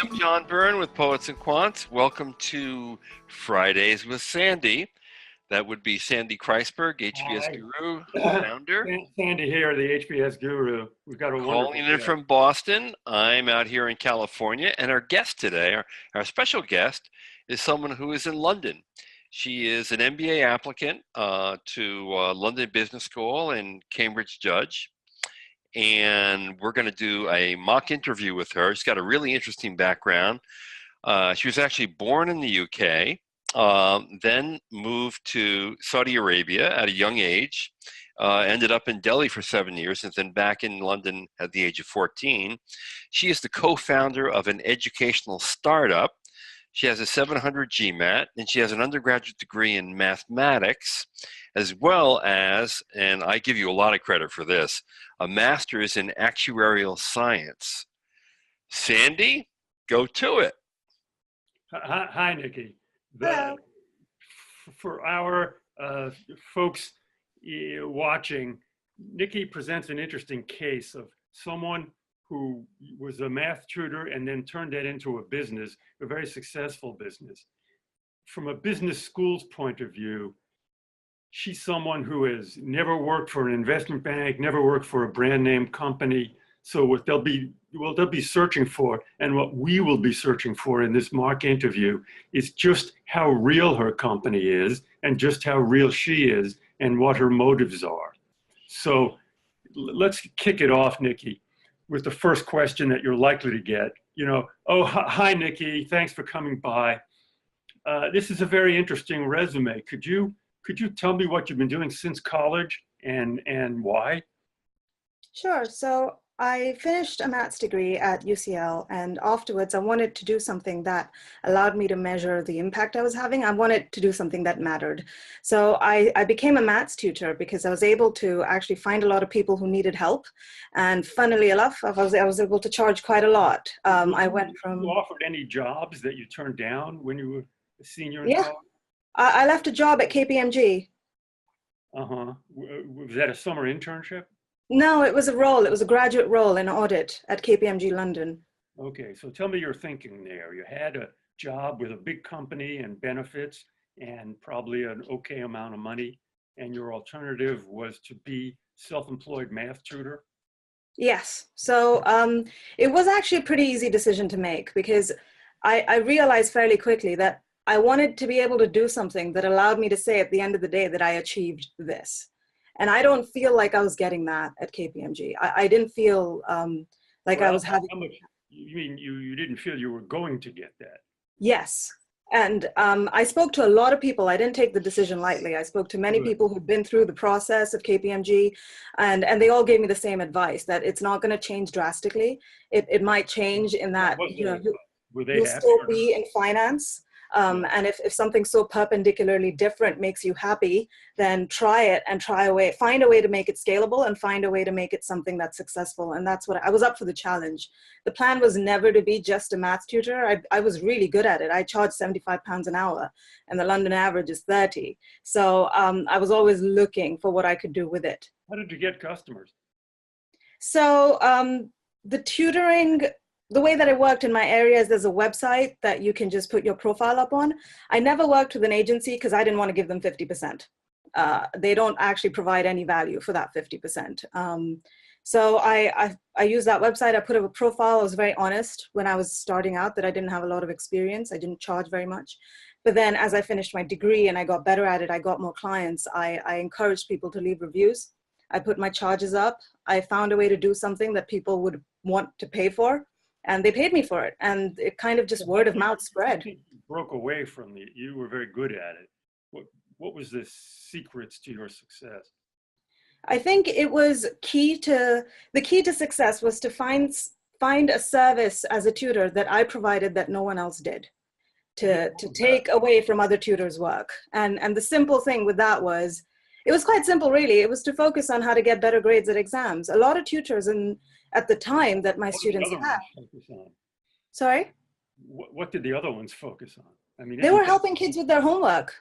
I'm John Byrne with Poets and Quants. Welcome to Fridays with Sandy. That would be Sandy Kreisberg, HBSGuru founder. Sandy here, the HBSGuru. We've got a Calling in from Boston. I'm out here in California, and our guest today, our special guest, is someone who is in London. She is an MBA applicant to London Business School and Cambridge Judge. And we're going to do a mock interview with her. She's got a really interesting background. She was actually born in the UK, then moved to Saudi Arabia at a young age, ended up in Delhi for 7 years, and then back in London at the age of 14. She is the co-founder of an educational startup. She has a 700 GMAT, and she has an undergraduate degree in mathematics, as well as, and I give you a lot of credit for this, a master's in actuarial science. Sandy, go to it. Hi, Nikki. Hello. For our folks watching, Nikki presents an interesting case of someone who was a math tutor and then turned that into a business, a very successful business. From a business school's point of view, she's someone who has never worked for an investment bank, never worked for a brand name company. So what they'll be searching for, and what we will be searching for in this mock interview, is just how real her company is and just how real she is and what her motives are. So let's kick it off, Nikki, with the first question that you're likely to get. Oh, hi, Nikki, thanks for coming by. This is a very interesting resume. Could you tell me what you've been doing since college and why? Sure. So I finished a maths degree at UCL, and afterwards I wanted to do something that allowed me to measure the impact I was having. I wanted to do something that mattered. So I became a maths tutor because I was able to actually find a lot of people who needed help. And funnily enough, I was able to charge quite a lot. I went from... You offered any jobs that you turned down when you were a senior in Yeah. college? I left a job at KPMG. Uh-huh. Was that a summer internship? No, it was a role. It was a graduate role in audit at KPMG London. Okay, so tell me your thinking there. You had a job with a big company and benefits and probably an okay amount of money, and your alternative was to be self-employed math tutor? Yes. So it was actually a pretty easy decision to make because I realized fairly quickly that I wanted to be able to do something that allowed me to say at the end of the day that I achieved this. And I don't feel like I was getting that at KPMG. I didn't feel like I was having... You mean you didn't feel you were going to get that? Yes. And I spoke to a lot of people. I didn't take the decision lightly. I spoke to many people who'd been through the process of KPMG, and they all gave me the same advice, that it's not going to change drastically. It might change in that, you'll still be in finance. And if something so perpendicularly different makes you happy, then try it and find a way to make it scalable and find a way to make it something that's successful. And that's what I was up for the challenge. The plan was never to be just a math tutor. I was really good at it. I charged £75 an hour and the London average is 30. So I was always looking for what I could do with it. How did you get customers? So the tutoring, the way that it worked in my area is there's a website that you can just put your profile up on. I never worked with an agency because I didn't want to give them 50%. They don't actually provide any value for that 50%. So I used that website. I put up a profile. I was very honest when I was starting out that I didn't have a lot of experience. I didn't charge very much. But then as I finished my degree and I got better at it, I got more clients. I encouraged people to leave reviews. I put my charges up. I found a way to do something that people would want to pay for. And they paid me for it. And it kind of just word of mouth spread. You broke away from you were very good at it. What was the secrets to your success? I think it was the key to success was to find a service as a tutor that I provided that no one else did, to take away from other tutors' work. And the simple thing with that was, it was quite simple really. It was to focus on how to get better grades at exams. A lot of tutors at the time that my students had. Sorry? What did the other ones focus on? I mean, they were helping kids with their homework.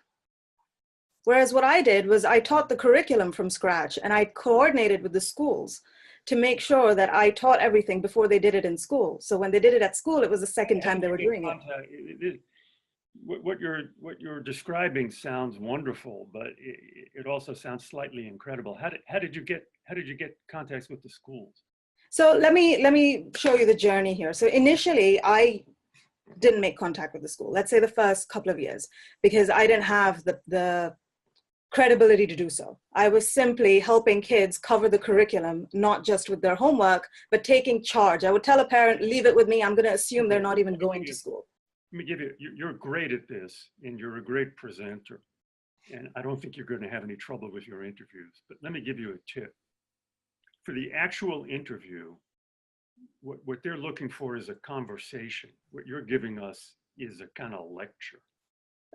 Whereas what I did was I taught the curriculum from scratch and I coordinated with the schools. to make sure that I taught everything before they did it in school. So when they did it at school, it was the second time they were doing it. What you're describing sounds wonderful, but it also sounds slightly incredible. How did you get contacts with the schools? So let me show you the journey here. So initially, I didn't make contact with the school. Let's say the first couple of years, because I didn't have the credibility to do so. I was simply helping kids cover the curriculum, not just with their homework, but taking charge. I would tell a parent, leave it with me. I'm going to assume they're not even going to school. Let me give you, you're great at this and you're a great presenter. And I don't think you're going to have any trouble with your interviews, but let me give you a tip. For the actual interview, what they're looking for is a conversation. What you're giving us is a kind of lecture.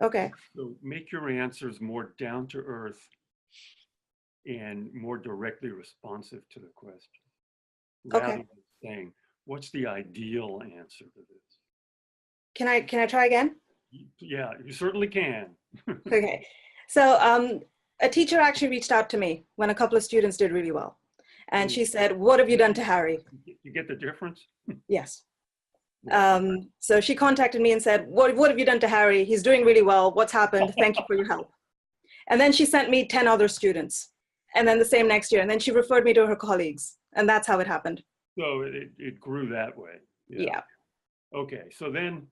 Okay. So make your answers more down to earth and more directly responsive to the question. Rather than saying, what's the ideal answer to this? Can I try again? Yeah, you certainly can. Okay. So a teacher actually reached out to me when a couple of students did really well. And she said, what have you done to Harry? You get the difference? Yes. So she contacted me and said, what have you done to Harry? He's doing really well. What's happened? Thank you for your help. And then she sent me 10 other students. And then the same next year. And then she referred me to her colleagues. And that's how it happened. So it grew that way. Yeah. Okay. So then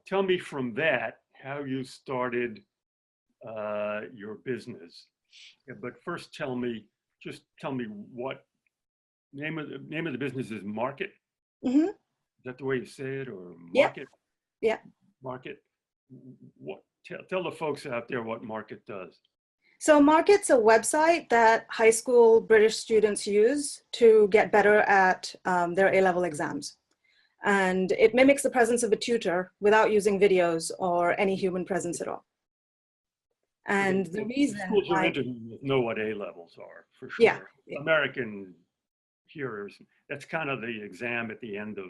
tell me from that how you started your business. Yeah, but first tell me what name of the business is. Market? Mm-hmm. Is that the way you say it, or Market? Yeah. Market. What? Tell the folks out there what Market does. So Market's a website that high school British students use to get better at their A-level exams. And it mimics the presence of a tutor without using videos or any human presence at all. And the reason schools you're interviewing with know what A-levels are, for sure. Yeah. American hearers, that's kind of the exam at the end of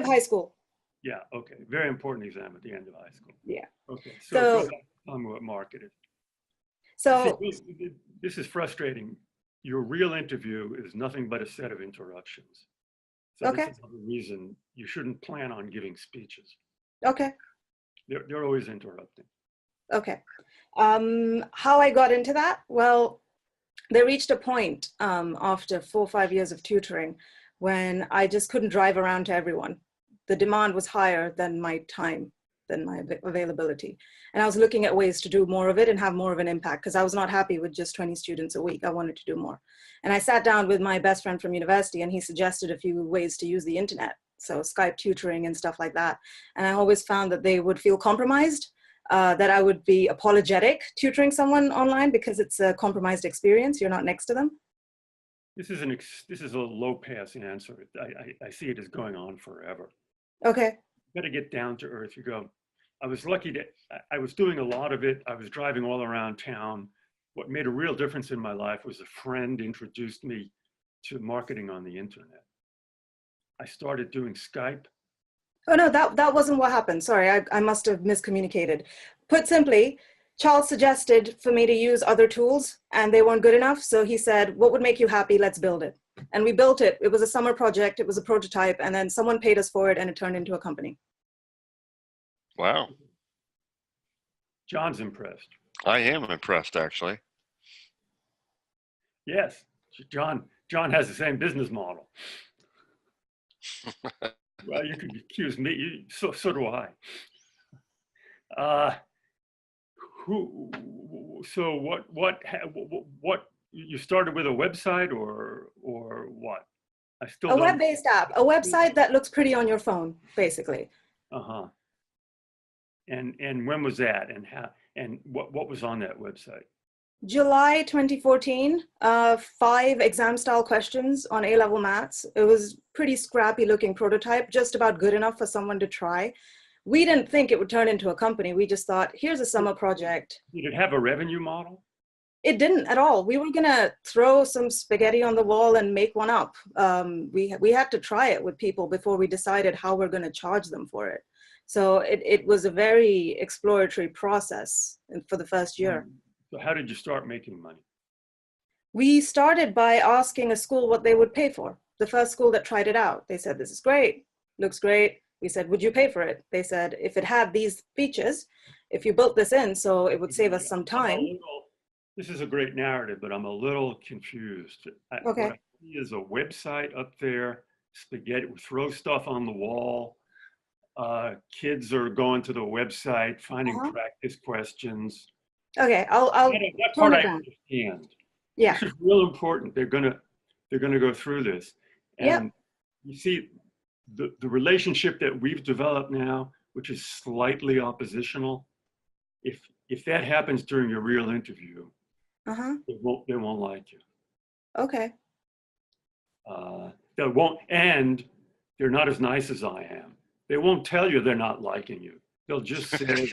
high school. Yeah, okay. Very important exam at the end of high school. Yeah. Okay, So tell me what Market is. So see, this is frustrating. Your real interview is nothing but a set of interruptions. So okay. This is the reason you shouldn't plan on giving speeches. Okay. They're always interrupting. Okay. How I got into that? Well, they reached a point after 4 or 5 years of tutoring when I just couldn't drive around to everyone. The demand was higher than my time, than my availability. And I was looking at ways to do more of it and have more of an impact, because I was not happy with just 20 students a week. I wanted to do more. And I sat down with my best friend from university, and he suggested a few ways to use the internet. So Skype tutoring and stuff like that. And I always found that they would feel compromised, that I would be apologetic tutoring someone online because it's a compromised experience. You're not next to them. This is a low pass answer. I see it as going on forever. Okay. You got to get down to earth. You go, I was lucky that I was doing a lot of it. I was driving all around town. What made a real difference in my life was a friend introduced me to marketing on the internet. I started doing Skype. Oh no, that wasn't what happened. Sorry, I must have miscommunicated. Put simply, Charles suggested for me to use other tools and they weren't good enough. So he said, what would make you happy? Let's build it. And we built it. It was a summer project. It was a prototype. And then someone paid us for it and it turned into a company. Wow. John's impressed. I am impressed, actually. Yes, John has the same business model. Well, you could accuse me. So do I. So what? You started with a website or what? I still a web-based app, a website that looks pretty on your phone, basically. Uh-huh. And when was that? And how? And what was on that website? July 2014, 5 exam-style questions on A-level maths. It was pretty scrappy looking prototype, just about good enough for someone to try. We didn't think it would turn into a company. We just thought, here's a summer project. Did it have a revenue model? It didn't at all. We were gonna throw some spaghetti on the wall and make one up. We had to try it with people before we decided how we're gonna charge them for it. So it was a very exploratory process for the first year. So how did you start making money? We started by asking a school what they would pay for. The first school that tried it out, they said, this is great, looks great. We said, would you pay for it? They said, if it had these features, if you built this in, so it would save us some time. This is a great narrative, but I'm a little confused. Okay. What I see is a website up there, spaghetti, throw stuff on the wall. Kids are going to the website, finding practice questions. Okay, I'll that part I understand. Yeah. This is real important. They're gonna go through this. And you see the relationship that we've developed now, which is slightly oppositional. If that happens during your real interview, they won't like you. Okay. They won't, and they're not as nice as I am. They won't tell you they're not liking you. They'll just say,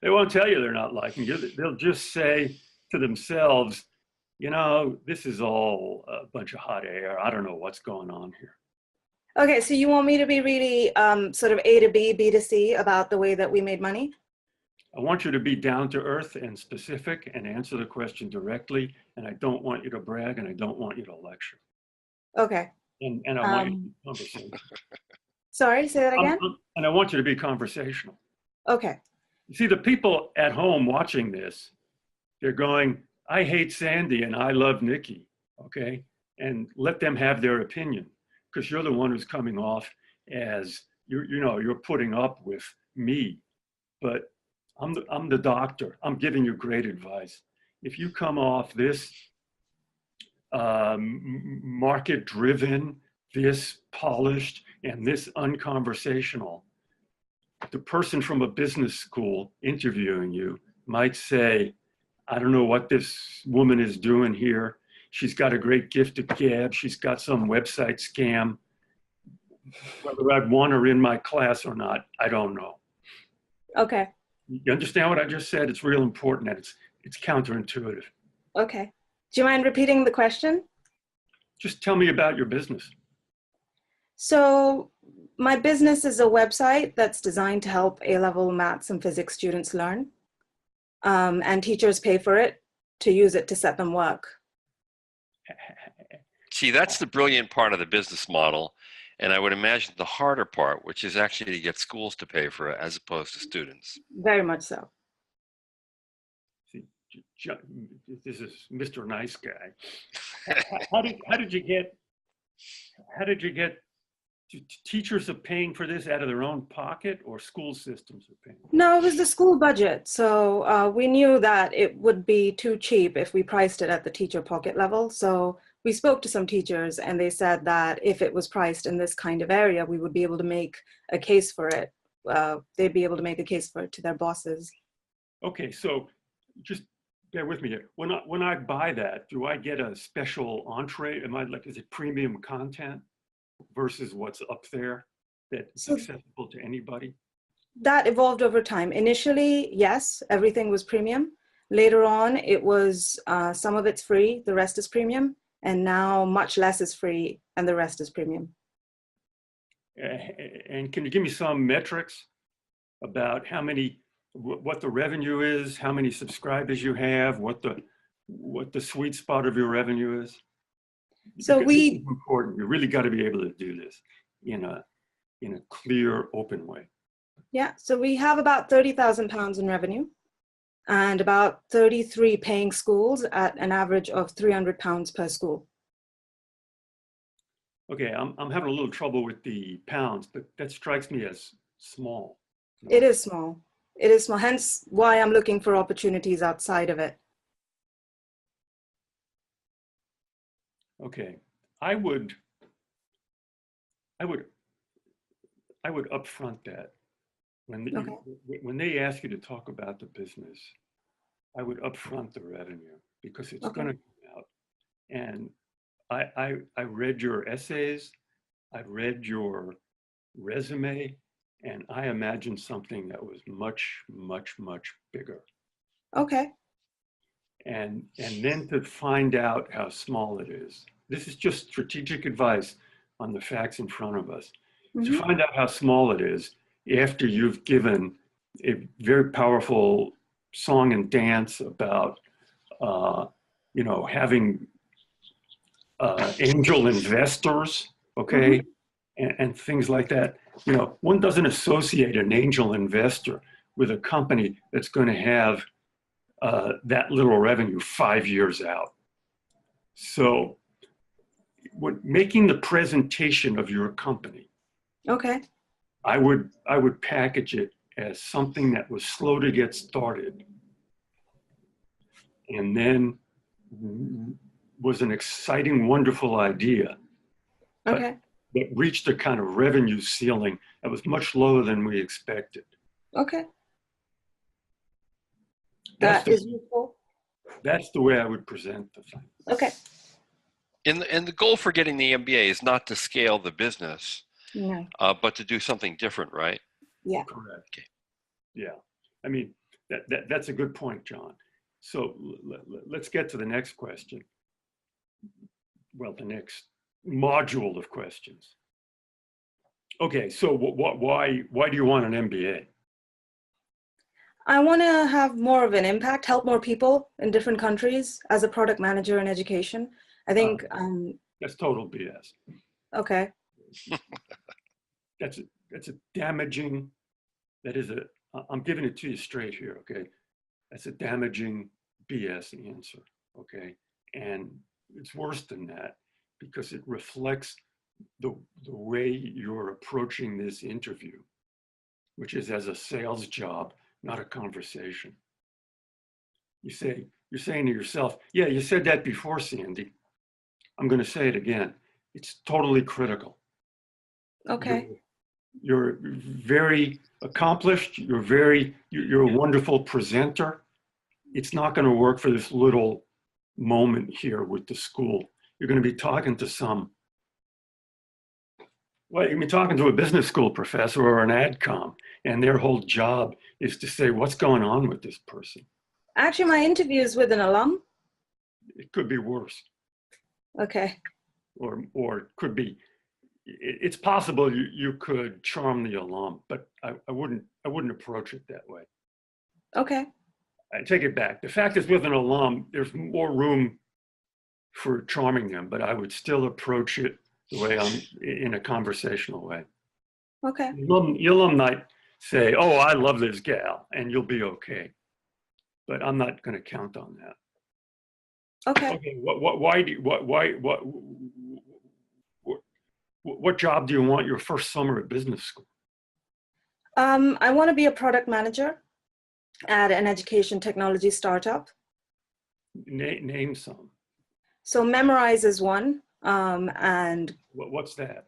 they won't tell you they're not liking you. They'll just say to themselves, you know, this is all a bunch of hot air. I don't know what's going on here. Okay, so you want me to be really sort of A to B, B to C about the way that we made money? I want you to be down to earth and specific and answer the question directly. And I don't want you to brag, and I don't want you to lecture. Okay. And I want you to be conversational. Sorry, say that again? And I want you to be conversational. Okay. You see, the people at home watching this, they're going, I hate Sandy and I love Nikki, okay? And let them have their opinion, because you're the one who's coming off as, you're putting up with me. But I'm the doctor. I'm giving you great advice. If you come off this market-driven, this polished, and this unconversational, the person from a business school interviewing you might say, I don't know what this woman is doing here. She's got a great gift of gab. She's got some website scam. Whether I'd want her in my class or not, I don't know. Okay. You understand what I just said? It's real important that it's counterintuitive. Okay. Do you mind repeating the question? Just tell me about your business. So my business is a website that's designed to help A-level maths and physics students learn. And teachers pay for it to use it to set them work. See, that's the brilliant part of the business model. And I would imagine the harder part, which is actually to get schools to pay for it as opposed to students. Very much so. See, this is Mr. Nice Guy. How did you get teachers are paying for this out of their own pocket, or school systems are paying? No, it was the school budget. So we knew that it would be too cheap if we priced it at the teacher pocket level. So we spoke to some teachers and they said that if it was priced in this kind of area, we would be able to make a case for it. They'd be able to make a case for it to their bosses. Okay, so just bear with me here. When I buy that, do I get a special entree? Is it premium content versus what's up there that's accessible to anybody? That evolved over time. Initially, yes, everything was premium. Later on, it was some of it's free, the rest is premium. And now much less is free and the rest is premium. And can you give me some metrics about what the revenue is, how many subscribers you have, what the sweet spot of your revenue is? So this is important. You really got to be able to do this in a clear, open way. Yeah, so we have about £30,000 in revenue and about 33 paying schools at an average of £300 per school. Okay, I'm having a little trouble with the pounds, but that strikes me as small. It is small. It is small, hence why I'm looking for opportunities outside of it. Okay, I would upfront that. When they ask you to talk about the business, I would upfront the revenue, because it's going to come out. And I read your essays, I read your resume, and I imagined something that was much, much, much bigger. Okay. And then to find out how small it is. This is just strategic advice on the facts in front of us. Mm-hmm. To find out how small it is after you've given a very powerful song and dance about, you know, having angel investors, okay, and things like that. You know, one doesn't associate an angel investor with a company that's going to have that little revenue 5 years out. So, making the presentation of your company, Okay. I would package it as something that was slow to get started, and then was an exciting, wonderful idea, but Okay. that reached a kind of revenue ceiling that was much lower than we expected. Okay. That's That is useful. That's the way I would present the thing. Okay. And the goal for getting the MBA is not to scale the business, No. but to do something different, right? Yeah. Correct. Okay. Yeah. I mean, that's a good point, John. So let's get to the next question. Well, the next module of questions. Okay, so why do you want an MBA? I want to have more of an impact, help more people in different countries as a product manager in education. I think. That's total BS. Okay. That's a damaging. That is a. I'm giving it to you straight here. Okay, that's a damaging BS answer. Okay, and it's worse than that because it reflects the way you're approaching this interview, which is as a sales job, not a conversation. You're saying to yourself, yeah, you said that before, Sandy. I'm going to say it again. It's totally critical. Okay. You're very accomplished. You're a wonderful presenter. It's not going to work for this little moment here with the school. You're going to be talking to you're going to be talking to a business school professor or an adcom, and their whole job is to say, what's going on with this person? Actually, my interview is with an alum. It could be worse. Okay. Or it could be, it's possible you could charm the alum, but I wouldn't approach it that way. Okay. I take it back. The fact is, with an alum, there's more room for charming them, but I would still approach it the way I'm in a conversational way. Okay. The alum might say, "Oh, I love this gal," and you'll be okay. But I'm not going to count on that. Okay. Okay. What job do you want your first summer at business school? I want to be a product manager at an education technology startup. Name some. So Memrise is one. And What's that?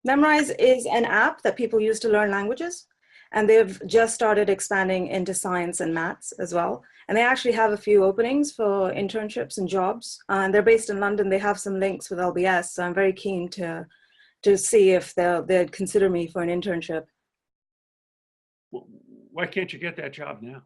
Memrise is an app that people use to learn languages. And they've just started expanding into science and maths as well. And they actually have a few openings for internships and jobs. And they're based in London. They have some links with LBS. So I'm very keen to see if they'd consider me for an internship. Why can't you get that job now?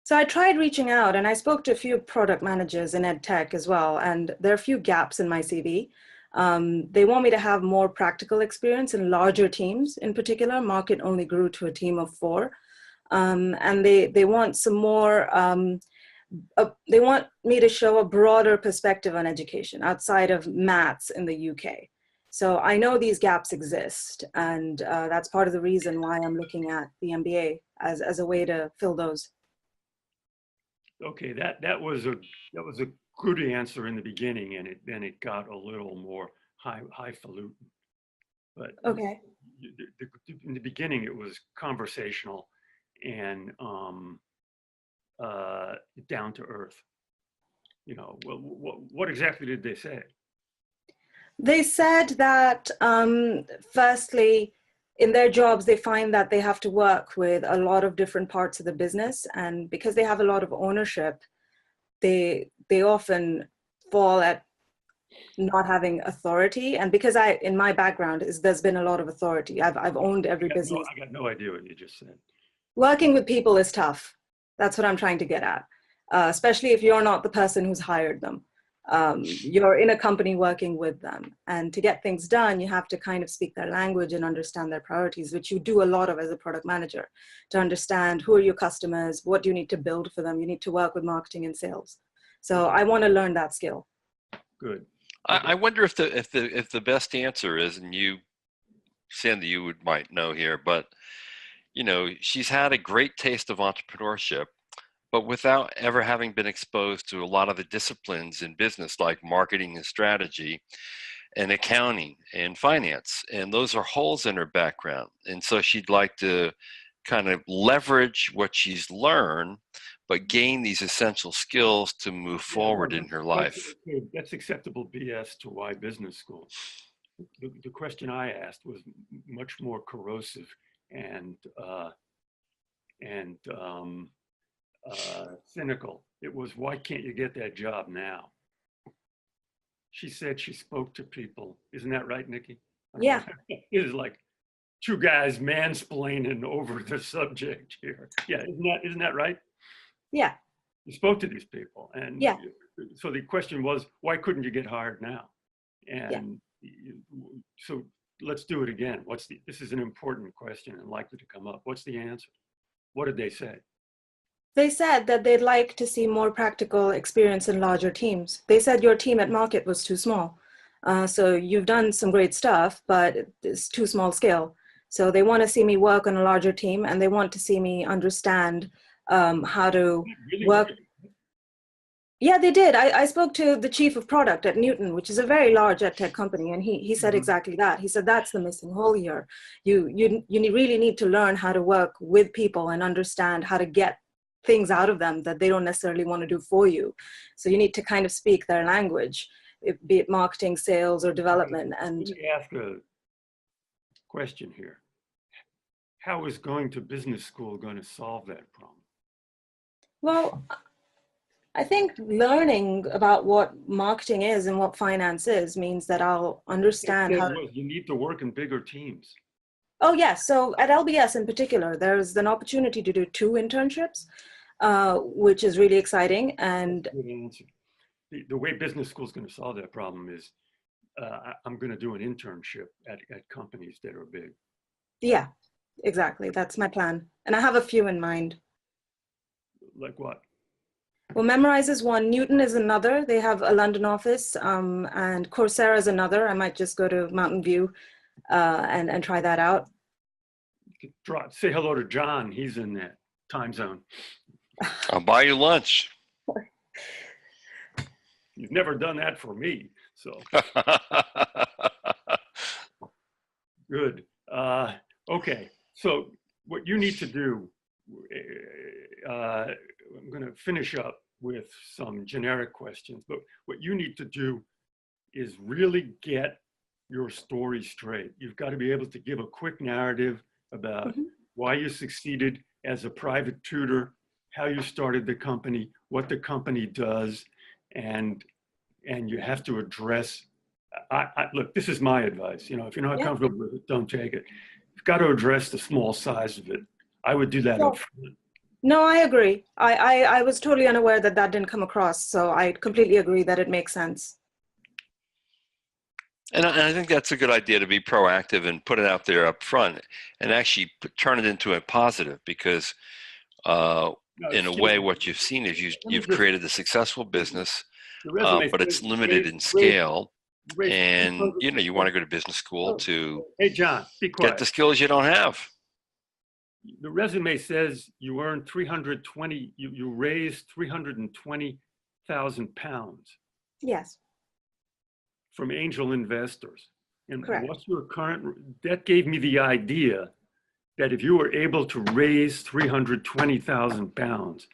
So I tried reaching out, and I spoke to a few product managers in ed tech as well. And there are a few gaps in my CV. They want me to have more practical experience in larger teams. In particular, Market only grew to a team of 4. And they want some more, they want me to show a broader perspective on education outside of maths in the UK. So I know these gaps exist, and that's part of the reason why I'm looking at the MBA as a way to fill those. Okay, that was a good answer in the beginning, and then it got a little more highfalutin. But Okay. in the beginning, it was conversational and down to earth. You know, what exactly did they say? They said that firstly, in their jobs, they find that they have to work with a lot of different parts of the business. And because they have a lot of ownership, they often fall at not having authority. And because in my background, there's been a lot of authority. I've owned every business. I got no idea what you just said. Working with people is tough. That's what I'm trying to get at, especially if you're not the person who's hired them. You're in a company working with them. And to get things done, you have to kind of speak their language and understand their priorities, which you do a lot of as a product manager, to understand who are your customers, what do you need to build for them. You need to work with marketing and sales. So I want to learn that skill. Good. I wonder if the best answer is, and you, Sandy, you might know here, but she's had a great taste of entrepreneurship, but without ever having been exposed to a lot of the disciplines in business like marketing and strategy and accounting and finance. And those are holes in her background. And so she'd like to kind of leverage what she's learned, but gain these essential skills to move forward in her life. That's acceptable BS to why business school. The question I asked was much more corrosive and cynical. It was, why can't you get that job now? She said she spoke to people. Isn't that right, Nikki? Yeah. It is like two guys mansplaining over the subject here. Yeah, isn't that right? Yeah. You spoke to these people, and yeah. So the question was, why couldn't you get hired now? And so let's do it again. This is an important question and likely to come up. What's the answer? What did they say? They said that they'd like to see more practical experience in larger teams. They said your team at Market was too small. So you've done some great stuff, but it's too small scale. So they want to see me work on a larger team, and they want to see me understand how to work. Yeah, they did. I spoke to the chief of product at Newton, which is a very large ed tech company, and he said exactly that. He said that's the missing hole here. You really need to learn how to work with people and understand how to get things out of them that they don't necessarily want to do for you. So you need to kind of speak their language, be it marketing, sales, or development. And let me ask a question here. How is going to business school going to solve that problem? Well, I think learning about what marketing is and what finance is means that I'll understand how you need to work in bigger teams. Oh, yes. So at LBS in particular, there's an opportunity to do 2 internships, which is really exciting. And good answer. The way business school is going to solve that problem is I'm going to do an internship at companies that are big. Yeah, exactly. That's my plan. And I have a few in mind. Like what? Well, Memrise is one. Newton is another. They have a London office, and Coursera is another. I might just go to Mountain View and try that out. Say hello to John. He's in that time zone. I'll buy you lunch. You've never done that for me, so. Good. Okay, so what you need to do, I'm going to finish up with some generic questions, but what you need to do is really get your story straight. You've got to be able to give a quick narrative about why you succeeded as a private tutor, how you started the company, what the company does, and you have to address, look, this is my advice. If you're not comfortable with it, don't take it. You've got to address the small size of it. I would do that up front. No, I agree. I was totally unaware that didn't come across, so I completely agree that it makes sense. And I think that's a good idea, to be proactive and put it out there up front and actually turn it into a positive, because in a way what you've seen is you've created a successful business, but it's limited in scale. And you want to go to business school to John, be quiet. Get the skills you don't have. The resume says you earned you raised 320,000 pounds. Yes. From angel investors. And correct. What's your current, that gave me the idea that if you were able to raise 320,000 pounds,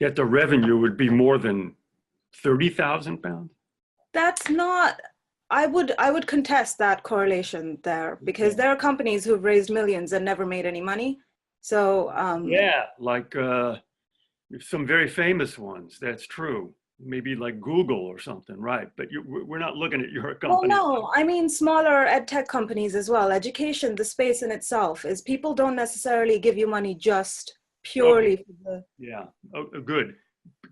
that the revenue would be more than 30,000 pounds? That's not, I would contest that correlation there, because there are companies who've raised millions and never made any money. So yeah, like some very famous ones. That's true. Maybe like Google or something, right? But we're not looking at your company. Well, no, I mean smaller ed tech companies as well. Education, the space in itself is, people don't necessarily give you money just purely for the. Yeah, oh, good.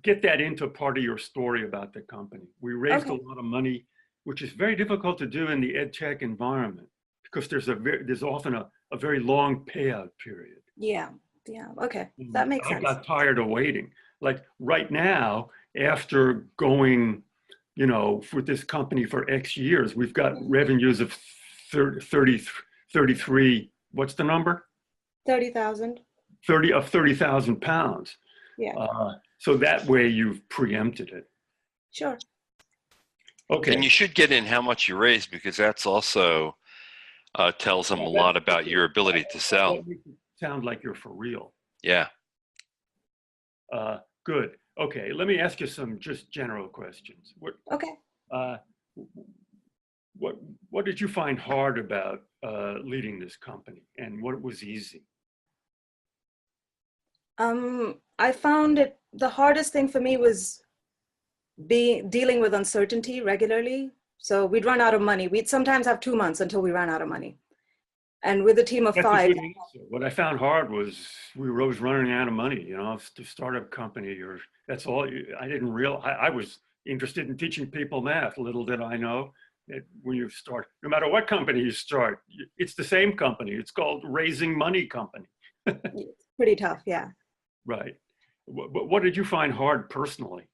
get that into part of your story about the company. We raised a Okay. lot of money, which is very difficult to do in the ed tech environment because there's often a very long payout period. Yeah. Yeah. Okay. And That makes I sense. got tired of waiting. Like right now, after going, for this company for X years, we've got revenues of 33, what's the number? 30,000. 30,000 pounds. Yeah. So that way you've preempted it. Sure. Okay. And you should get in how much you raise, because that's also tells them a lot about your ability to sell. That makes it sound like you're for real. Yeah. Good. Okay. Let me ask you some just general questions. Okay. What did you find hard about leading this company, and what was easy? I found the hardest thing for me was dealing with uncertainty regularly. So we'd run out of money. We'd sometimes have 2 months until we ran out of money. And with a team of That's a 5. good answer. What I found hard was we were always running out of money. To start a company, that's all. I didn't realize. I was interested in teaching people math. Little did I know that when you start, no matter what company you start, it's the same company. It's called Raising Money Company. It's pretty tough. Yeah. Right. What did you find hard personally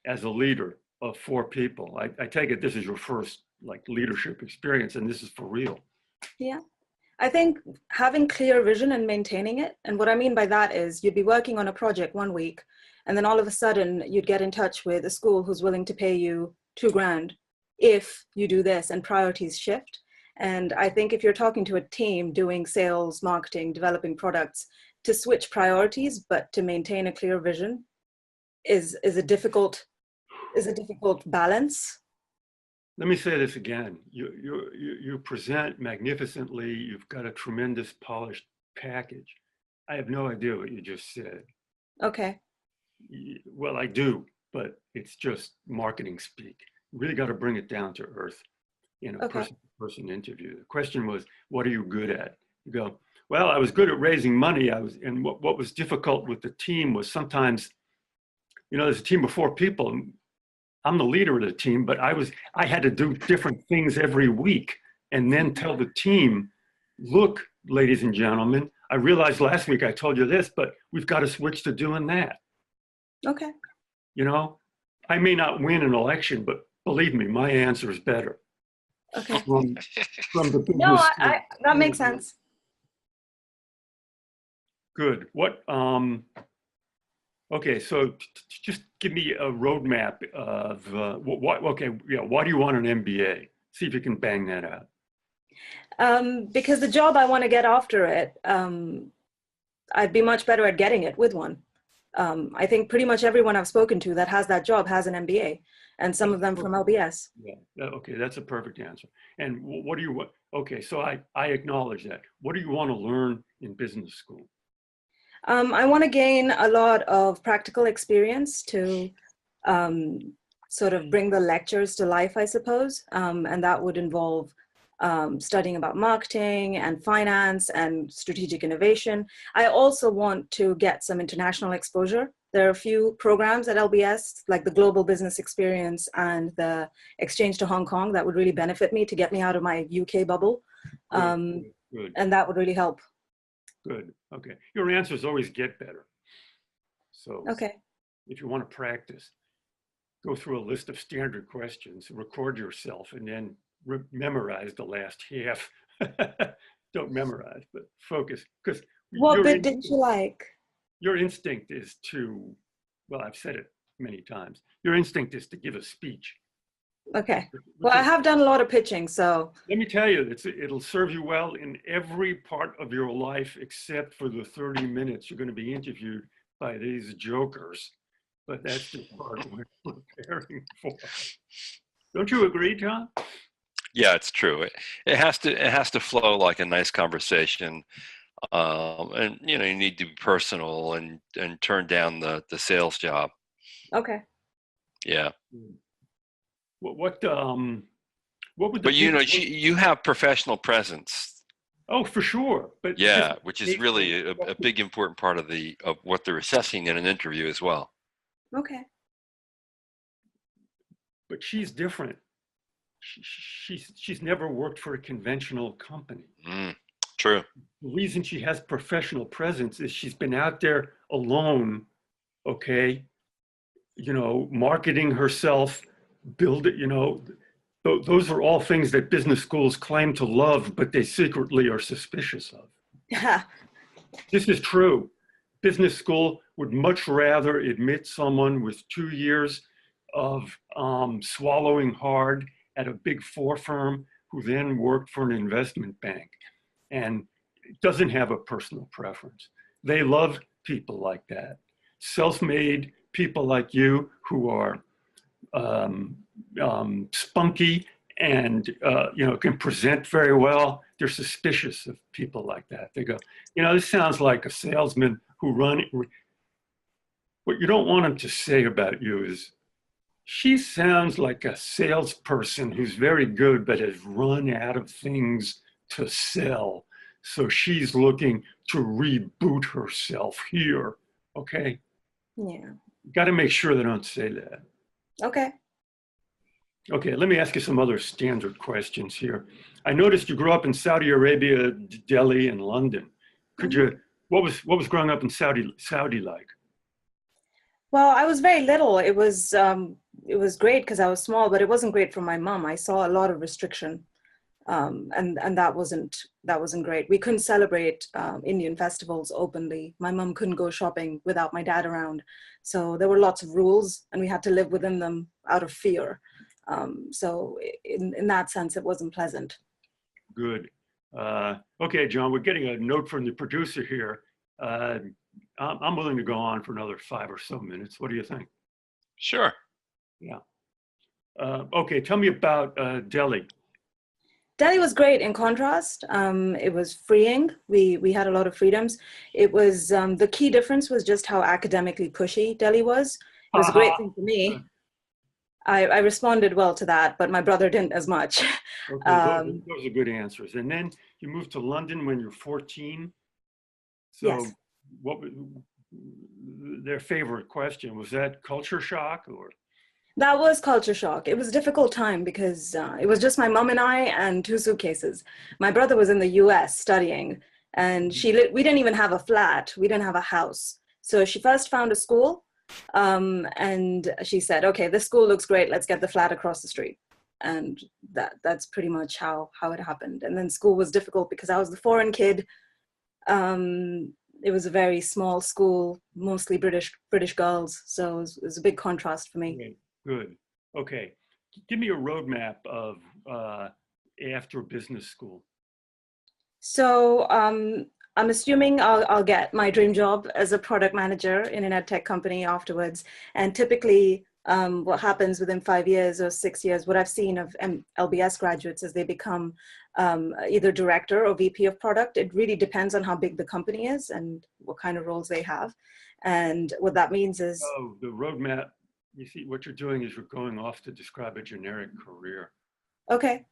as a leader of 4 people? I take it this is your first leadership experience, and this is for real. Yeah. I think having clear vision and maintaining it. And what I mean by that is you'd be working on a project one week, and then all of a sudden you'd get in touch with a school who's willing to pay you $2,000 if you do this, and priorities shift. And I think if you're talking to a team doing sales, marketing, developing products, to switch priorities, but to maintain a clear vision is a difficult balance. Let me say this again. You present magnificently. You've got a tremendous polished package. I have no idea what you just said. Okay. Well, I do, but it's just marketing speak. You really got to bring it down to earth in a person-to-person interview. The question was, what are you good at? You go, well, I was good at raising money. And what was difficult with the team was sometimes, there's a team of 4 people. And I'm the leader of the team, but I had to do different things every week and then tell the team, look, ladies and gentlemen, I realized last week I told you this, but we've got to switch to doing that. Okay. I may not win an election, but believe me, my answer is better. Okay. From the business. No, that makes sense. Good. Okay, so just give me a roadmap of why do you want an MBA? See if you can bang that out. Because the job I want to get after it, I'd be much better at getting it with one. I think pretty much everyone I've spoken to that has that job has an MBA, and some of them from LBS. Yeah, okay, that's a perfect answer. And what do you want? Okay, so I acknowledge that. What do you want to learn in business school? I want to gain a lot of practical experience to sort of bring the lectures to life, I suppose. And that would involve studying about marketing and finance and strategic innovation. I also want to get some international exposure. There are a few programs at LBS, like the Global Business Experience and the Exchange to Hong Kong, that would really benefit me to get me out of my UK bubble. Good. And that would really help. Good. Okay. Your answers always get better. So okay. If you want to practice, go through a list of standard questions, record yourself, and then memorize the last half. Don't memorize, but focus. Because what bit did you like? Your instinct is to, well, I've said it many times. Your instinct is to give a speech. Okay. Well, I have done a lot of pitching, so. Let me tell you, it'll serve you well in every part of your life, except for the 30 minutes you're going to be interviewed by these jokers. But that's the part we're preparing for. Don't you agree, John? Yeah, it's true. It has to flow like a nice conversation, and you need to be personal and turn down the sales job. Okay. Yeah. What would but you have professional presence. Oh, for sure. But yeah, which is really a big important part of what they're assessing in an interview as well. Okay. But she's different. She's never worked for a conventional company. True. The reason she has professional presence is she's been out there alone, okay, marketing herself, build it, those are all things that business schools claim to love, but they secretly are suspicious of. Yeah. This is true. Business school would much rather admit someone with 2 years of swallowing hard at a big 4 firm who then worked for an investment bank and doesn't have a personal preference. They love people like that. Self-made people like you who are spunky and can present very well. They're suspicious of people like that. They go, this sounds like a salesman who what you don't want them to say about you is, she sounds like a salesperson who's very good but has run out of things to sell. So she's looking to reboot herself here. Okay? Yeah. Got to make sure they don't say that. Okay. Okay, let me ask you some other standard questions here. I noticed you grew up in Saudi Arabia, Delhi, and London. What was growing up in Saudi like? Well, I was very little. It was great because I was small, but it wasn't great for my mom. I saw a lot of restriction, and that wasn't great. We couldn't celebrate Indian festivals openly. My mom couldn't go shopping without my dad around. So there were lots of rules, and we had to live within them out of fear. So in that sense, it wasn't pleasant. Good. Okay, John, we're getting a note from the producer here. I'm willing to go on for another 5 or so minutes. What do you think? Sure. Yeah. Okay, tell me about Delhi. Delhi was great in contrast. It was freeing. We had a lot of freedoms. It was, the key difference was just how academically pushy Delhi was. It was a great thing for me. I responded well to that, but my brother didn't as much. Okay, those are good answers. And then you moved to London when you're 14. So yes. What was their favorite question? Was that culture shock or? That was culture shock. It was a difficult time because it was just my mom and I and 2 suitcases. My brother was in the US studying, and we didn't even have a flat. We didn't have a house. So she first found a school, and she said, okay, this school looks great. Let's get the flat across the street. And that's pretty much how it happened. And then school was difficult because I was the foreign kid. It was a very small school, mostly British girls. So it was a big contrast for me. Okay, good. Okay. Give me a roadmap of after business school. So I'm assuming I'll get my dream job as a product manager in an ed tech company afterwards. And typically what happens within 5 years or 6 years, what I've seen of LBS graduates is they become either director or VP of product. It really depends on how big the company is and what kind of roles they have. And what that means is— Oh, the roadmap, you see, what you're doing is you're going off to describe a generic career. Okay.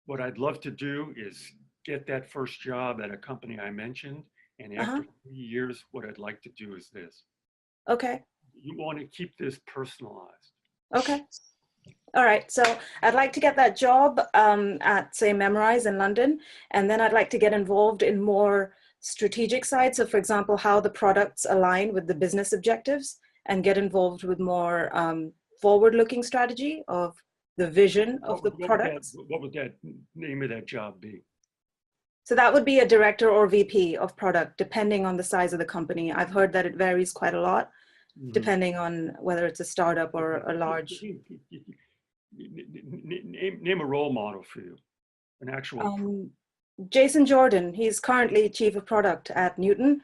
What I'd love to do is get that first job at a company I mentioned. And after 3 years, what I'd like to do is this. Okay. You want to keep this personalized. Okay. All right. So I'd like to get that job at, say, Memrise in London. And then I'd like to get involved in more strategic side. So for example, how the products align with the business objectives, and get involved with more forward-looking strategy of the vision of the products. What would that name of that job be? So that would be a director or VP of product, depending on the size of the company. I've heard that it varies quite a lot, depending on whether it's a startup or a large. Name a role model for you, an actual. Jason Jordan, he's currently chief of product at Newton.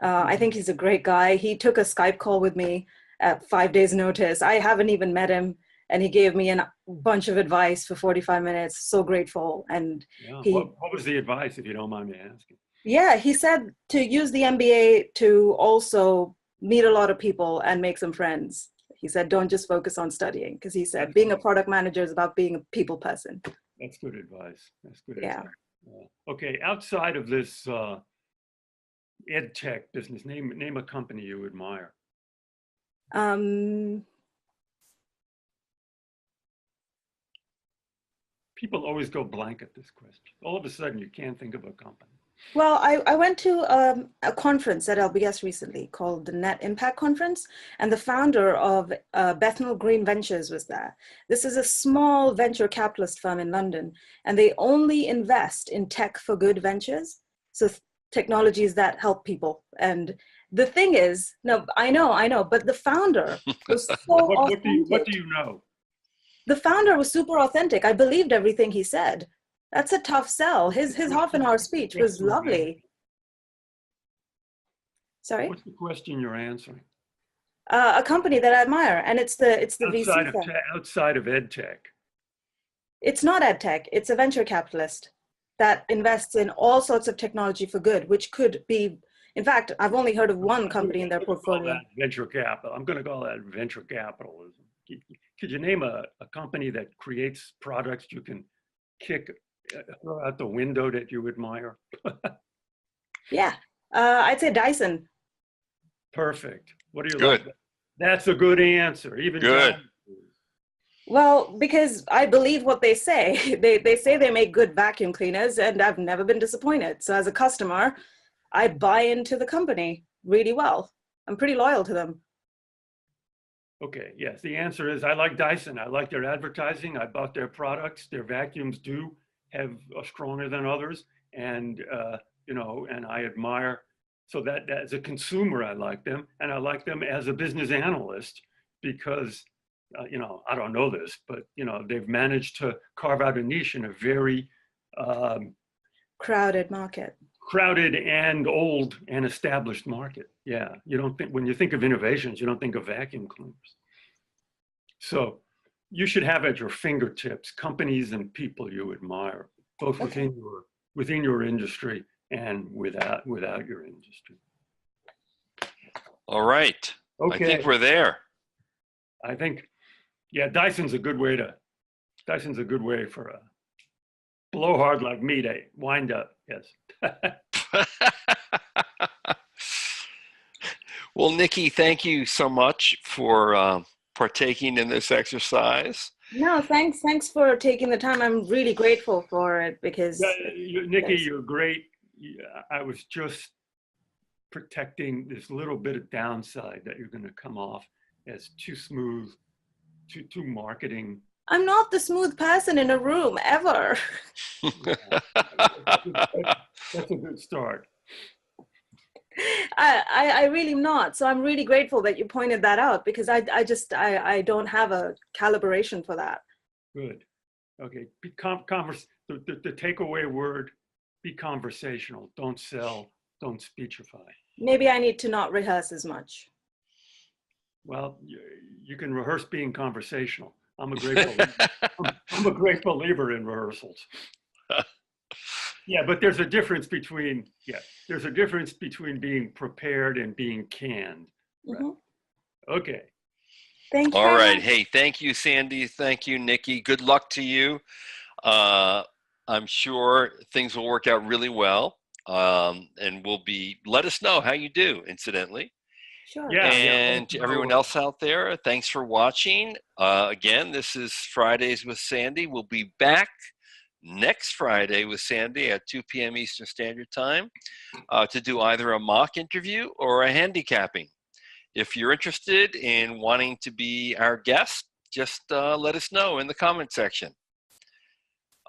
I think he's a great guy. He took a Skype call with me at 5 days notice. I haven't even met him, and he gave me a bunch of advice for 45 minutes. So grateful. And yeah. What was the advice, if you don't mind me asking? Yeah, he said to use the MBA to also meet a lot of people and make some friends. He said, don't just focus on studying, because he said being a product manager is about being a people person. That's good advice. That's good Yeah. advice. Okay, outside of this ed tech business, name a company you admire. Um, People always go blank at this question. All of a sudden, you can't think of a company. Well, I went to a conference at LBS recently called the Net Impact Conference, and the founder of Bethnal Green Ventures was there. This is a small venture capitalist firm in London, and they only invest in tech for good ventures, so technologies that help people. And the thing is, no, I know, but the founder was so authentic. What do you know? The founder was super authentic. I believed everything he said. That's a tough sell. His half an hour speech was lovely. Sorry? What's the question you're answering? A company that I admire, and it's the VC firm. Outside of EdTech. It's not EdTech. It's a venture capitalist that invests in all sorts of technology for good, which could be, in fact, I've only heard of one company in their portfolio. Venture capital. I'm going to call that venture capitalism. Could you name a company that creates products you can throw out the window that you admire? Yeah, I'd say Dyson. Perfect. What do you Good. like? That's a good answer. Even Good. Well, because I believe what they say. They say they make good vacuum cleaners, and I've never been disappointed. So as a customer, I buy into the company really well. I'm pretty loyal to them. Okay, yes, the answer is I like Dyson. I like their advertising. I bought their products. Their vacuums do have stronger than others. And, and I admire, so that as a consumer, I like them. And I like them as a business analyst because, I don't know this, but, they've managed to carve out a niche in a very Crowded market. Crowded and old and established market. Yeah, when you think of innovations, you don't think of vacuum cleaners. So you should have at your fingertips companies and people you admire, both within your industry and without your industry. All right. Okay. I think we're there. I think, yeah, Dyson's a good way for a blowhard like me to wind up. Yes. Well, Nikki, thank you so much for partaking in this exercise. No, thanks for taking the time. I'm really grateful for it because Nikki, you're great. I was just protecting this little bit of downside that you're going to come off as too smooth, too marketing. I'm not the smooth person in a room ever. That's a good start. I really am not. So I'm really grateful that you pointed that out because I don't have a calibration for that. Good. Okay. The takeaway word, be conversational. Don't sell. Don't speechify. Maybe I need to not rehearse as much. Well, you can rehearse being conversational. I'm a great believer in rehearsals. Yeah, but there's a difference between being prepared and being canned. Right? Mm-hmm. Okay. Thank you. All right. Hey, thank you, Sandy. Thank you, Nikki. Good luck to you. I'm sure things will work out really well. And let us know how you do, incidentally. Sure. Yeah, and to everyone else out there, thanks for watching. Again, this is Fridays with Sandy. We'll be back next Friday with Sandy at 2 p.m. Eastern Standard Time to do either a mock interview or a handicapping. If you're interested in wanting to be our guest, just let us know in the comment section.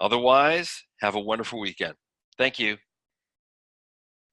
Otherwise, have a wonderful weekend. Thank you.